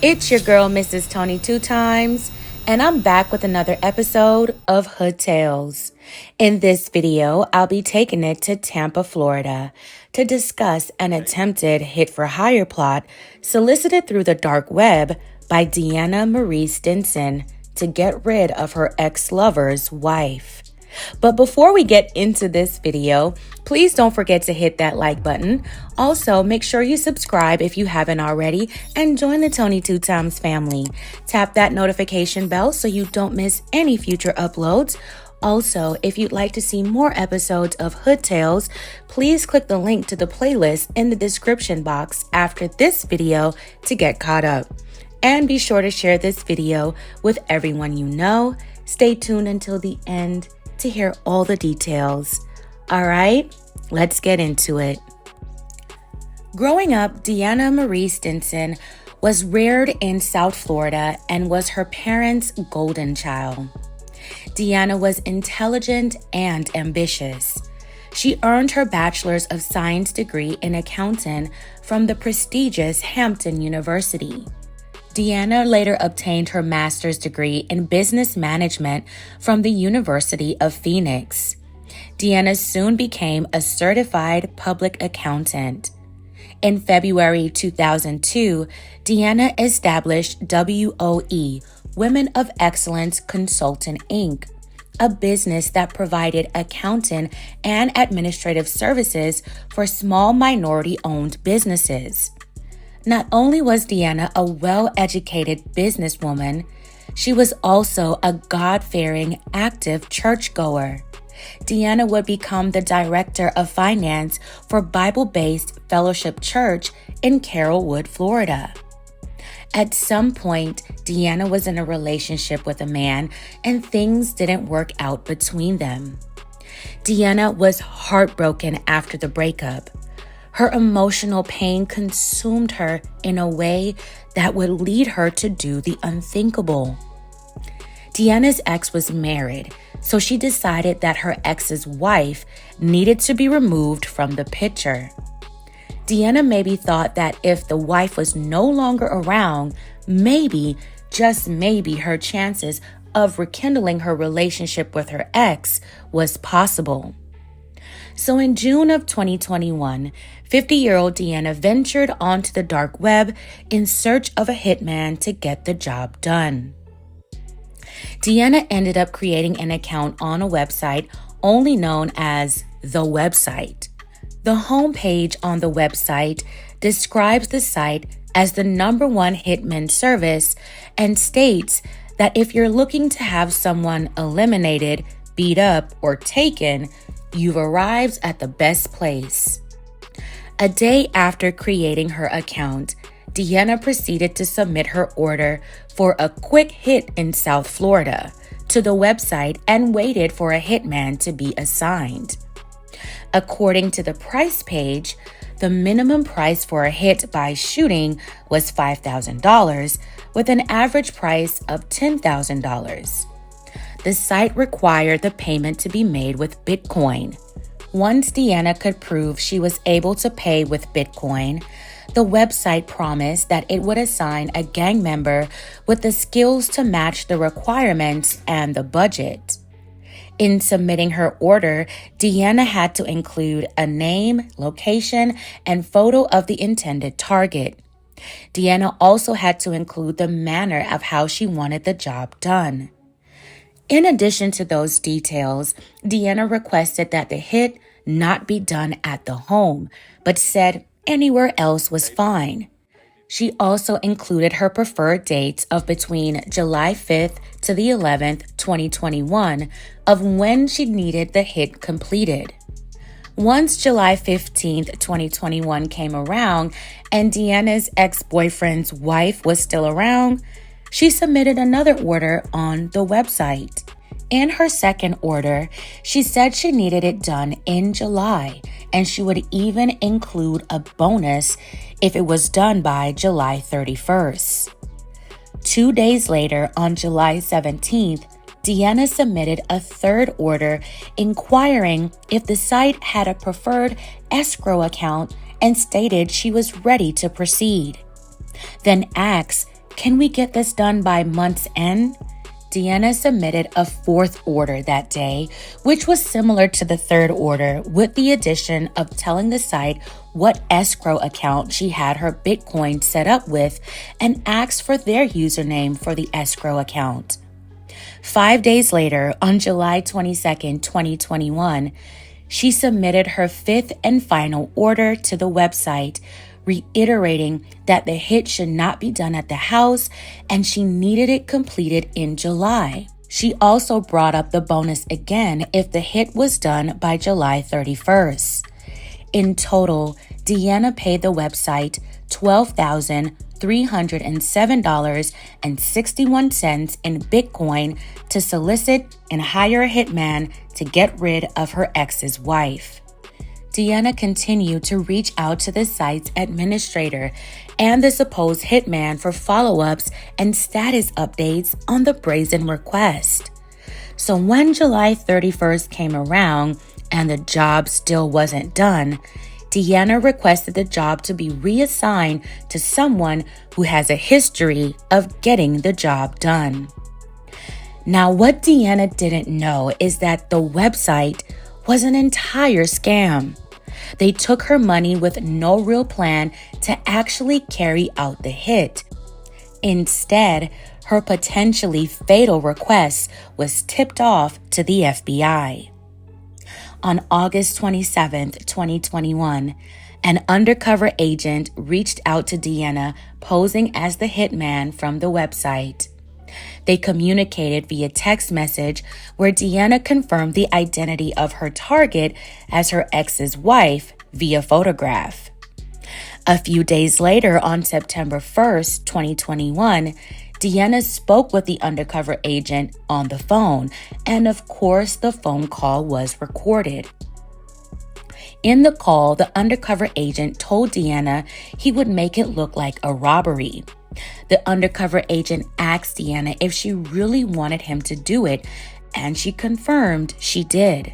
It's your girl, Mrs. Tony Two Times, and I'm back with another episode of Hood Tales. In this video, I'll be taking it to Tampa, Florida, to discuss an attempted hit-for-hire plot solicited through the dark web by DeAnna Marie Stinson to get rid of her ex-lover's wife. But before we get into this video, please don't forget to hit that like button. Also, make sure you subscribe if you haven't already and join the Tony Two Times family. Tap that notification bell so you don't miss any future uploads. Also, if you'd like to see more episodes of Hood Tales, please click the link to the playlist in the description box after this video to get caught up. And be sure to share this video with everyone you know. Stay tuned until the end to hear all the details. All right, let's get into it. Growing up, DeAnna Marie Stinson was reared in South Florida and was her parents' golden child. DeAnna was intelligent and ambitious. She earned her Bachelor's of Science degree in accounting from the prestigious Hampton University. DeAnna later obtained her master's degree in business management from the University of Phoenix. DeAnna soon became a certified public accountant. In February 2002, DeAnna established WOE, Women of Excellence Consultant, Inc., a business that provided accounting and administrative services for small minority-owned businesses. Not only was DeAnna a well-educated businesswoman, she was also a God-fearing, active churchgoer. DeAnna would become the director of finance for Bible-based Fellowship Church in Carrollwood, Florida. At some point, DeAnna was in a relationship with a man and things didn't work out between them. DeAnna was heartbroken after the breakup. Her emotional pain consumed her in a way that would lead her to do the unthinkable. DeAnna's ex was married, so she decided that her ex's wife needed to be removed from the picture. DeAnna maybe thought that if the wife was no longer around, maybe, just maybe, her chances of rekindling her relationship with her ex was possible. So in June of 2021, 50-year-old DeAnna ventured onto the dark web in search of a hitman to get the job done. DeAnna ended up creating an account on a website only known as The Website. The homepage on the website describes the site as the #1 hitman service and states that if you're looking to have someone eliminated, beat up, or taken, you've arrived at the best place. A day after creating her account, DeAnna proceeded to submit her order for a quick hit in South Florida to the website and waited for a hitman to be assigned. According to the price page, the minimum price for a hit by shooting was $5,000 with an average price of $10,000. The site required the payment to be made with Bitcoin. Once DeAnna could prove she was able to pay with Bitcoin, the website promised that it would assign a gang member with the skills to match the requirements and the budget. In submitting her order, DeAnna had to include a name, location, and photo of the intended target. DeAnna also had to include the manner of how she wanted the job done. In addition to those details, DeAnna requested that the hit not be done at the home, but said anywhere else was fine. She also included her preferred dates of between July 5th to the 11th, 2021, of when she needed the hit completed. Once July 15th, 2021 came around and DeAnna's ex-boyfriend's wife was still around, she submitted another order on the website. In her second order, she said she needed it done in July, and she would even include a bonus if it was done by July 31st. 2 days later, on July 17th, DeAnna submitted a third order inquiring if the site had a preferred escrow account and stated she was ready to proceed. Then asked Can we get this done by month's end? DeAnna submitted a fourth order that day, which was similar to the third order, with the addition of telling the site what escrow account she had her Bitcoin set up with and asked for their username for the escrow account. 5 days later, on July 22, 2021, she submitted her fifth and final order to the website, reiterating that the hit should not be done at the house and she needed it completed in July. She also brought up the bonus again if the hit was done by July 31st. In total, DeAnna paid the website $12,307.61 in Bitcoin to solicit and hire a hitman to get rid of her ex's wife. DeAnna continued to reach out to the site's administrator and the supposed hitman for follow-ups and status updates on the brazen request. So when July 31st came around and the job still wasn't done, DeAnna requested the job to be reassigned to someone who has a history of getting the job done. Now, what DeAnna didn't know is that the website was an entire scam. They took her money with no real plan to actually carry out the hit. Instead, her potentially fatal request was tipped off to the FBI. On August 27, 2021, an undercover agent reached out to DeAnna posing as the hitman from the website. They communicated via text message where DeAnna confirmed the identity of her target as her ex's wife via photograph. A few days later, on September 1st, 2021, DeAnna spoke with the undercover agent on the phone, and of course, the phone call was recorded. In the call, the undercover agent told DeAnna he would make it look like a robbery. The undercover agent asked DeAnna if she really wanted him to do it, and she confirmed she did.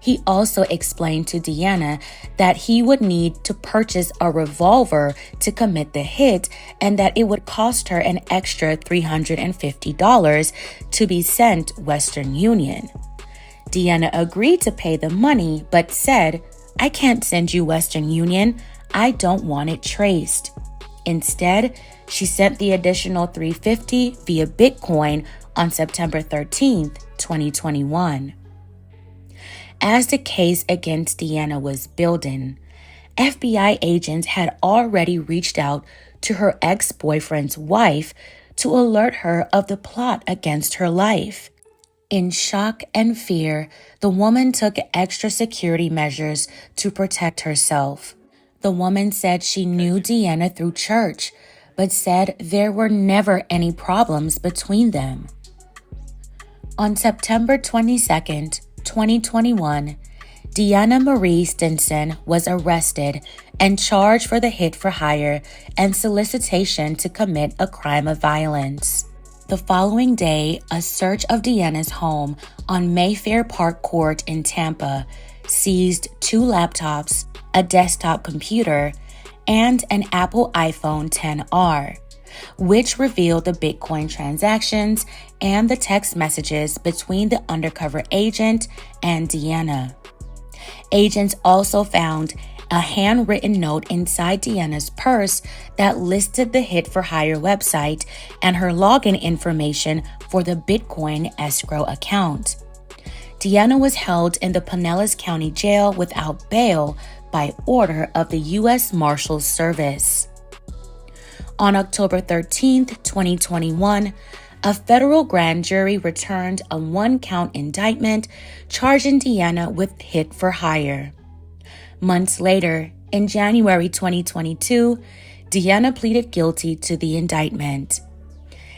He also explained to DeAnna that he would need to purchase a revolver to commit the hit and that it would cost her an extra $350 to be sent Western Union. DeAnna agreed to pay the money but said, "I can't send you Western Union. I don't want it traced." Instead, she sent the additional $350 via Bitcoin on September 13th, 2021. As the case against DeAnna was building, FBI agents had already reached out to her ex-boyfriend's wife to alert her of the plot against her life. In shock and fear, the woman took extra security measures to protect herself. The woman said she knew DeAnna through church, but said there were never any problems between them. On September 22nd, 2021, DeAnna Marie Stinson was arrested and charged for the hit for hire and solicitation to commit a crime of violence. The following day, a search of DeAnna's home on Mayfair Park Court in Tampa seized 2 laptops, a desktop computer, and an Apple iPhone XR, which revealed the Bitcoin transactions and the text messages between the undercover agent and DeAnna. Agents also found a handwritten note inside DeAnna's purse that listed the hit for hire website and her login information for the Bitcoin escrow account. DeAnna was held in the Pinellas County Jail without bail by order of the U.S. Marshals Service. On October 13th, 2021, a federal grand jury returned a 1-count indictment charging DeAnna with hit for hire. Months later, in January 2022, DeAnna pleaded guilty to the indictment.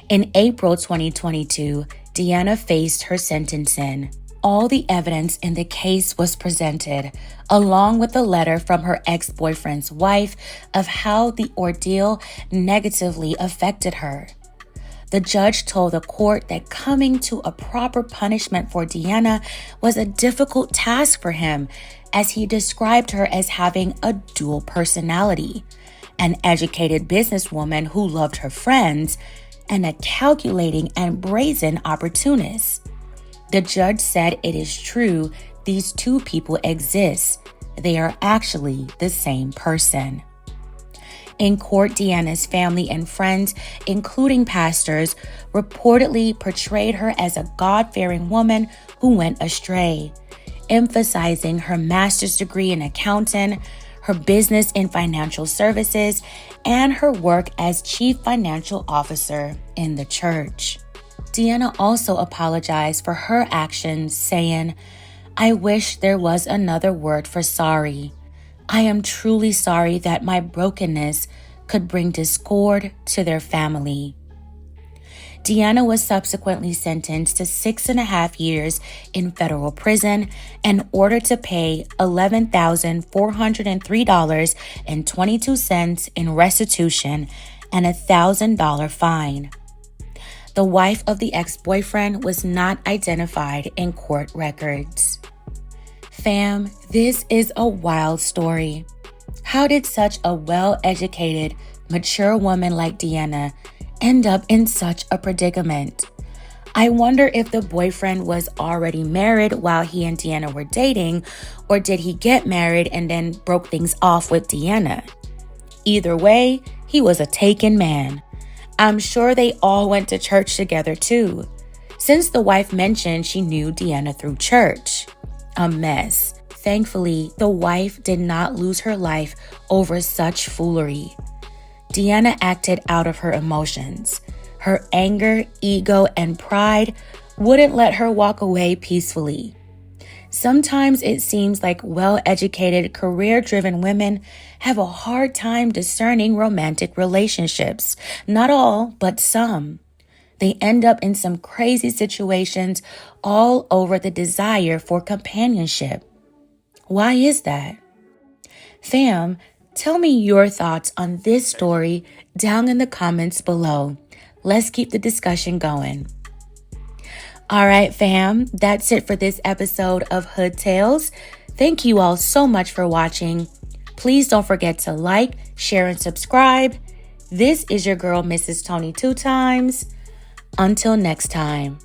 In April 2022, DeAnna faced her sentencing. All the evidence in the case was presented, along with a letter from her ex-boyfriend's wife of how the ordeal negatively affected her. The judge told the court that coming to a proper punishment for DeAnna was a difficult task for him, as he described her as having a dual personality, an educated businesswoman who loved her friends, and a calculating and brazen opportunist. The judge said it is true these two people exist. They are actually the same person. In court, DeAnna's family and friends, including pastors, reportedly portrayed her as a God-fearing woman who went astray, emphasizing her master's degree in accounting, her business in financial services, and her work as chief financial officer in the church. DeAnna also apologized for her actions, saying, "I wish there was another word for sorry. I am truly sorry that my brokenness could bring discord to their family." DeAnna was subsequently sentenced to 6.5 years in federal prison and ordered to pay $11,403.22 in restitution and a $1,000 fine. The wife of the ex-boyfriend was not identified in court records. Fam, this is a wild story. How did such a well-educated, mature woman like DeAnna end up in such a predicament? I wonder if the boyfriend was already married while he and DeAnna were dating, or did he get married and then broke things off with DeAnna? Either way, he was a taken man. I'm sure they all went to church together too, since the wife mentioned she knew DeAnna through church. A mess. Thankfully, the wife did not lose her life over such foolery. DeAnna acted out of her emotions. Her anger, ego, and pride wouldn't let her walk away peacefully. Sometimes it seems like well-educated, career-driven women have a hard time discerning romantic relationships. Not all, but some. They end up in some crazy situations all over the desire for companionship. Why is that? Fam, tell me your thoughts on this story down in the comments below. Let's keep the discussion going. All right, fam, that's it for this episode of Hood Tales. Thank you all so much for watching. Please don't forget to like, share, and subscribe. This is your girl, Mrs. Tony 2 Times. Until next time.